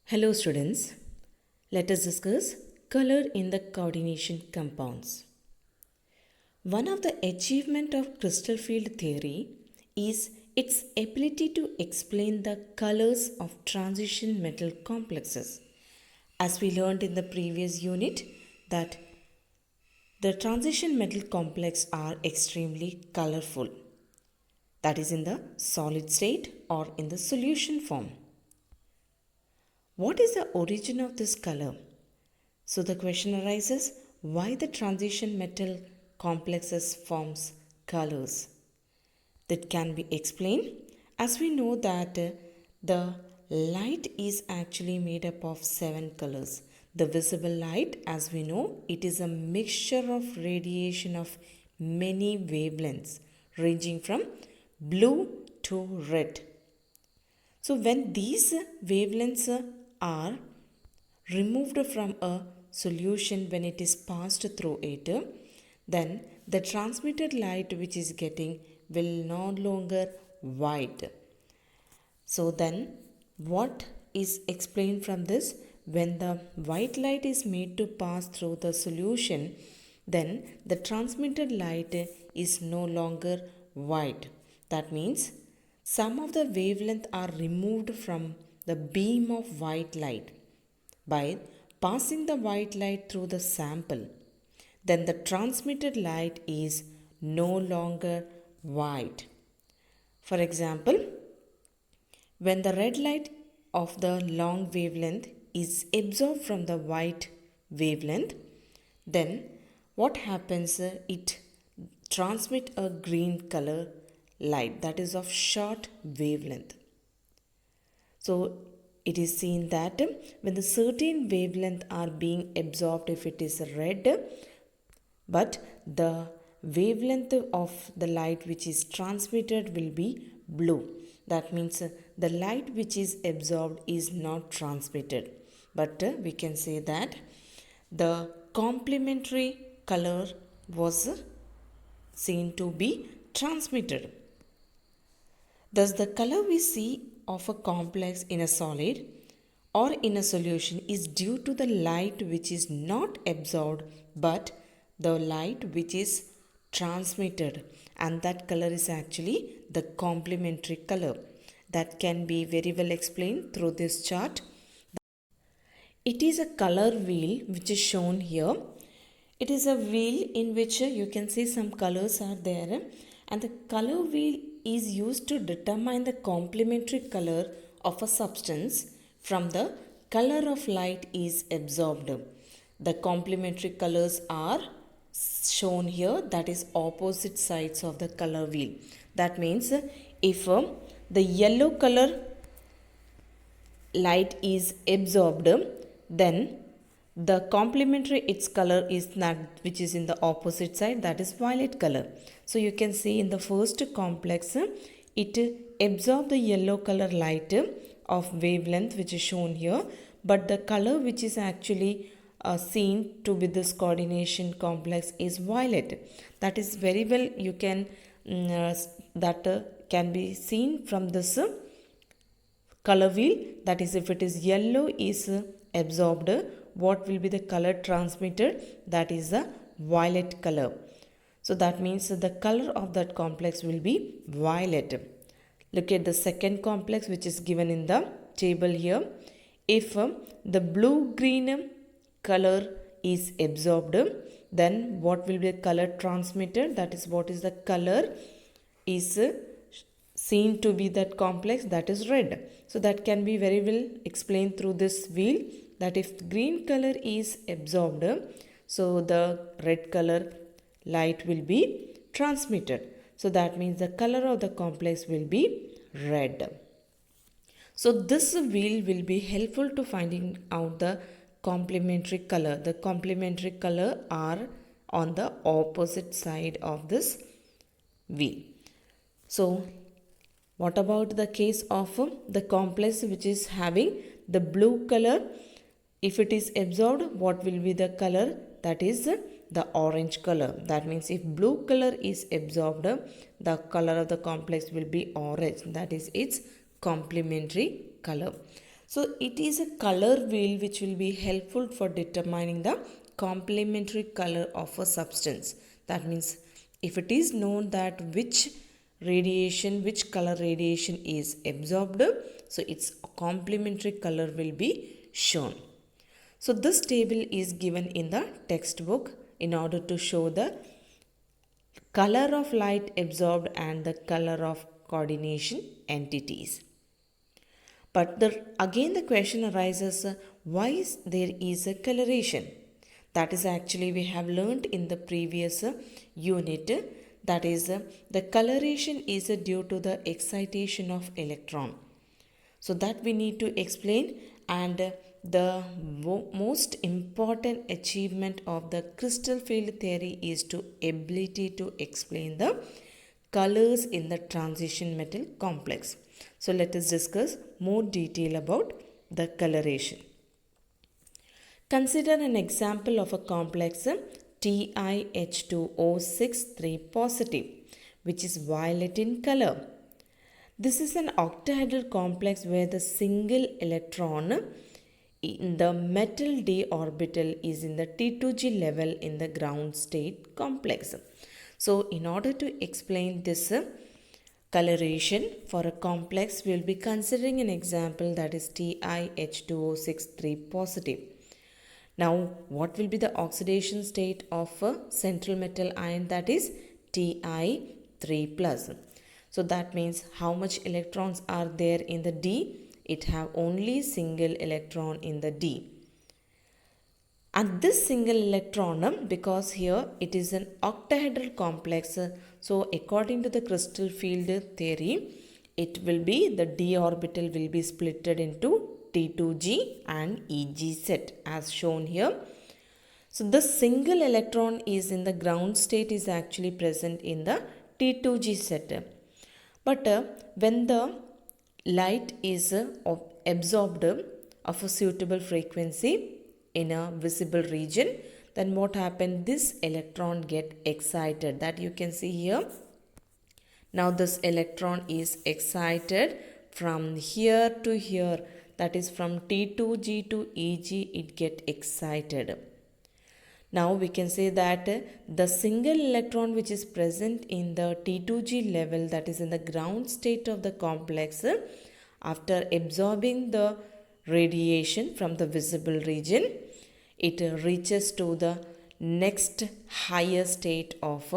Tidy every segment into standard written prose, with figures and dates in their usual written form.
Hello students, let us discuss color in the coordination compounds. One of the achievement of crystal field theory is its ability to explain the colors of transition metal complexes. As we learned in the previous unit that the transition metal complex are extremely colorful, that is in the solid state or in the solution form. What is the origin of this color? So the question arises, why the transition metal complexes forms colors? That can be explained as we know that the light is actually made up of 7 colors. The visible light, as we know, it is a mixture of radiation of many wavelengths ranging from blue to red. So when these wavelengths are removed from a solution when it is passed through it, then the transmitted light which is getting will no longer white. So then what is explained from this? When the white light is made to pass through the solution, then the transmitted light is no longer white. That means some of the wavelength are removed from the beam of white light by passing the white light through the sample. Then the transmitted light is no longer white. For example, when the red light of the long wavelength is absorbed from the white wavelength, then what happens? It transmits a green color light that is of short wavelength. So it is seen that when the certain wavelength are being absorbed, if it is red, but the wavelength of the light which is transmitted will be blue. That means the light which is absorbed is not transmitted. But we can say that the complementary color was seen to be transmitted. Thus, the color we see of a complex in a solid or in a solution is due to the light which is not absorbed but the light which is transmitted, and that color is actually the complementary color. That can be very well explained through this chart. It is a color wheel which is shown here. It is a wheel in which you can see some colors are there, and the color wheel is used to determine the complementary color of a substance from the color of light is absorbed. The complementary colors are shown here, that is opposite sides of the color wheel. That means if the yellow color light is absorbed, then the complementary its color is that which is in the opposite side, that is violet color. So you can see in the first complex it absorbs the yellow color light of wavelength which is shown here, but the color which is actually seen to be this coordination complex is violet. That is very well you can can be seen from this color wheel. That is, if it is yellow is absorbed, what will be the color transmitted? That is the violet color. So that means the color of that complex will be violet. Look at the second complex which is given in the table here. If the blue-green color is absorbed, then what will be the color transmitted? That is, what is the color is seen to be that complex? That is red. So that can be very well explained through this wheel, that if green color is absorbed, so the red color light will be transmitted. So that means the color of the complex will be red. So this wheel will be helpful to finding out the complementary color. The complementary color are on the opposite side of this wheel. So what about the case of the complex which is having the blue color? If it is absorbed, what will be the color? That is the orange color. That means if blue color is absorbed, the color of the complex will be orange. That is its complementary color. So it is a color wheel which will be helpful for determining the complementary color of a substance. That means if it is known that which color radiation is absorbed, so its complementary color will be shown. So this table is given in the textbook in order to show the color of light absorbed and the color of coordination entities. But again the question arises, why there is a coloration? That is actually we have learned in the previous unit, that is the coloration is due to the excitation of electron. So that we need to explain, and the most important achievement of the crystal field theory is to ability to explain the colors in the transition metal complex. So let us discuss more detail about the coloration. Consider an example of a complex TiH2O6 3 positive, which is violet in color. This is an octahedral complex where the single electron in the metal d orbital is in the T2g level in the ground state complex. So in order to explain this coloration for a complex, we will be considering an example, that is TiH2O6 3 positive. Now what will be the oxidation state of a central metal ion, that is Ti3 plus. So that means how much electrons are there in the D? It have only single electron in the D. And this single electron, because here it is an octahedral complex, so according to the crystal field theory, it will be the d orbital will be splitted into T2g and Eg set as shown here. So the single electron is in the ground state is actually present in the T2g set. But when the light is absorbed of a suitable frequency in a visible region, then what happened? This electron get excited, that you can see here. Now this electron is excited from here to here, that is from T2g to Eg, it get excited. Now we can say that the single electron which is present in the T2g level, that is in the ground state of the complex, after absorbing the radiation from the visible region, it reaches to the next higher state of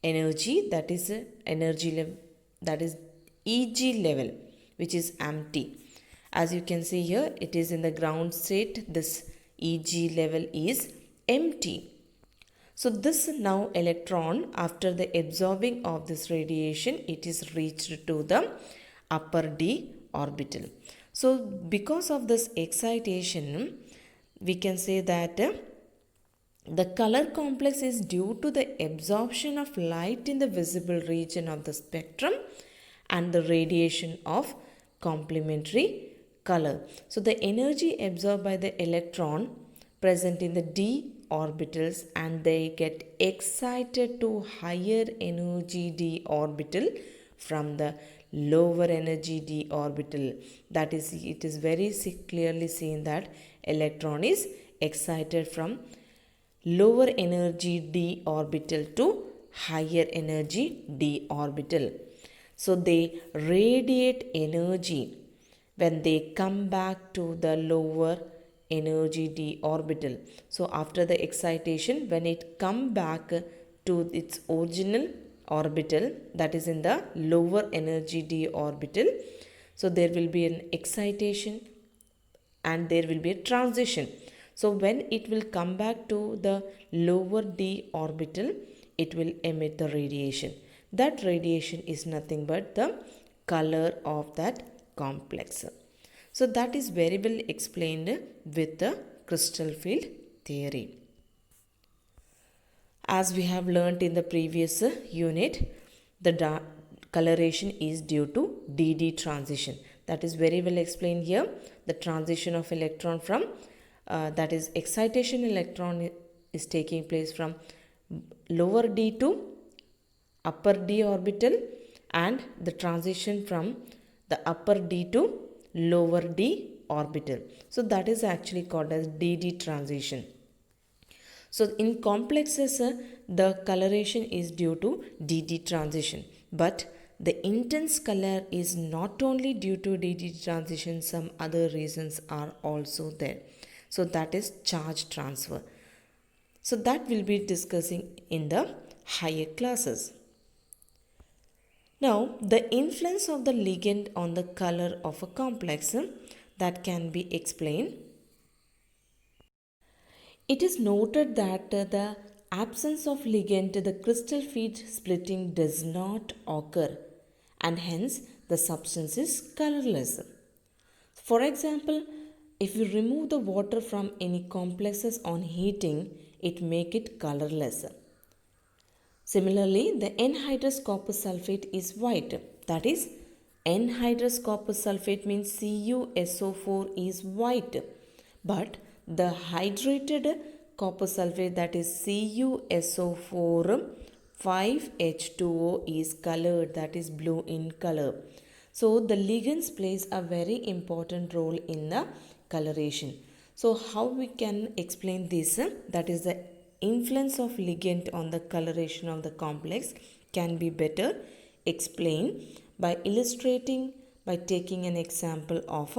energy, that is energy level, that is Eg level, which is empty. As you can see here, it is in the ground state, this Eg level is empty. So this now electron, after the absorbing of this radiation, it is reached to the upper d orbital. So because of this excitation, we can say that the color complex is due to the absorption of light in the visible region of the spectrum and the radiation of complementary color. So the energy absorbed by the electron present in the d orbitals, and they get excited to higher energy d orbital from the lower energy d orbital. That is, it is very clearly seen that electron is excited from lower energy d orbital to higher energy d orbital. So they radiate energy when they come back to the lower energy d orbital. So after the excitation, when it come back to its original orbital, that is in the lower energy d orbital, so there will be an excitation and there will be a transition. So when it will come back to the lower d orbital, it will emit the radiation. That radiation is nothing but the color of that complex. So that is very well explained with the crystal field theory. As we have learnt in the previous unit, the coloration is due to DD transition. That is very well explained here. The transition of electron from, that is excitation electron is taking place from lower d to upper d orbital, and the transition from the upper d to lower d orbital. So that is actually called as DD transition. So in complexes, the coloration is due to DD transition. But the intense color is not only due to DD transition, some other reasons are also there. So that is charge transfer. So that we'll be discussing in the higher classes. Now, the influence of the ligand on the color of a complex that can be explained. It is noted that the absence of ligand, the crystal feed splitting does not occur and hence the substance is colorless. For example, if you remove the water from any complexes on heating, it make it colorless. Similarly, the anhydrous copper sulfate is white. That is, anhydrous copper sulfate means CuSO4 is white. But the hydrated copper sulfate, that is CuSO4 5H2O, is colored, that is blue in color. So the ligands plays a very important role in the coloration. So how we can explain this? That is, the influence of ligand on the coloration of the complex can be better explained by illustrating by taking an example of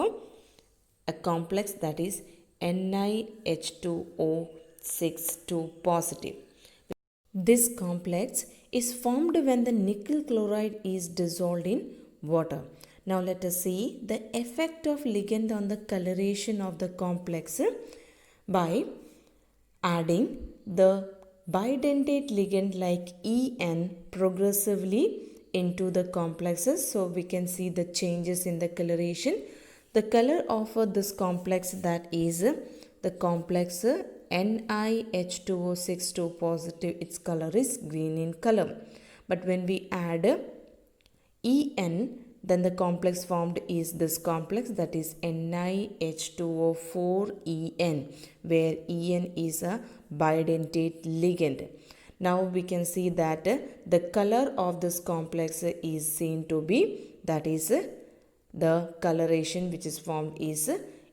a complex, that is NiH2O6 positive. This complex is formed when the nickel chloride is dissolved in water. Now let us see the effect of ligand on the coloration of the complex by adding the bidentate ligand like En progressively into the complexes. So we can see the changes in the coloration. The color of this complex, that is the complex NiH2O6 positive, its color is green in color. But when we add En, then the complex formed is this complex, that is NiH2O4En, where En is a bidentate ligand. Now we can see that the color of this complex is seen to be, that is the coloration which is formed is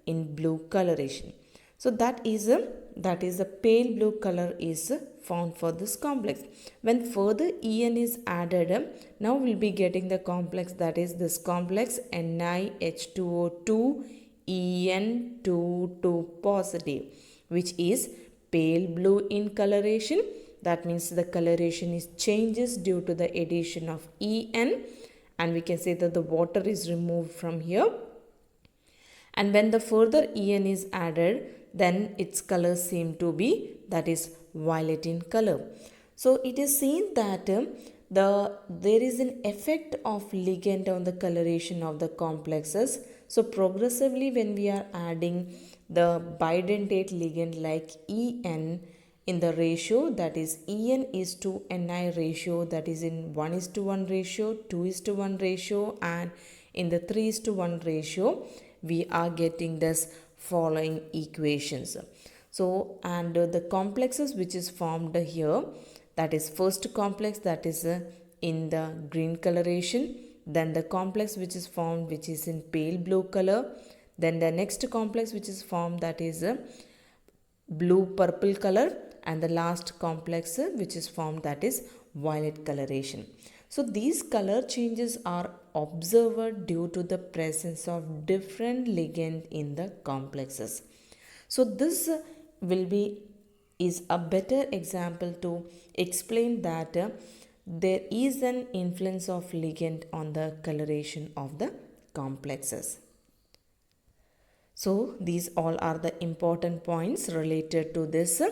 in blue coloration. So that is a pale blue color is found for this complex. When further En is added, now we'll be getting the complex, that is this complex NiH2O2 En2 positive, which is pale blue in coloration. That means the coloration is changes due to the addition of En, and we can say that the water is removed from here. And when the further En is added, then its color seem to be, that is violet in color. So it is seen that there is an effect of ligand on the coloration of the complexes. So progressively when we are adding the bidentate ligand like En in the ratio, that is En is to Ni ratio, that is in 1:1 ratio, 2:1 ratio, and in the 3:1 ratio, we are getting this following equations. So, and the complexes which is formed here, that is first complex, that is in the green coloration, then the complex which is formed which is in pale blue color, then the next complex which is formed, that is blue purple color, and the last complex which is formed, that is violet coloration. So these color changes are observed due to the presence of different ligand in the complexes. So this is a better example to explain that there is an influence of ligand on the coloration of the complexes. So these all are the important points related to this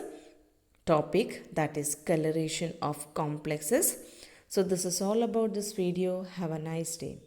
topic, that is coloration of complexes. So this is all about this video. Have a nice day.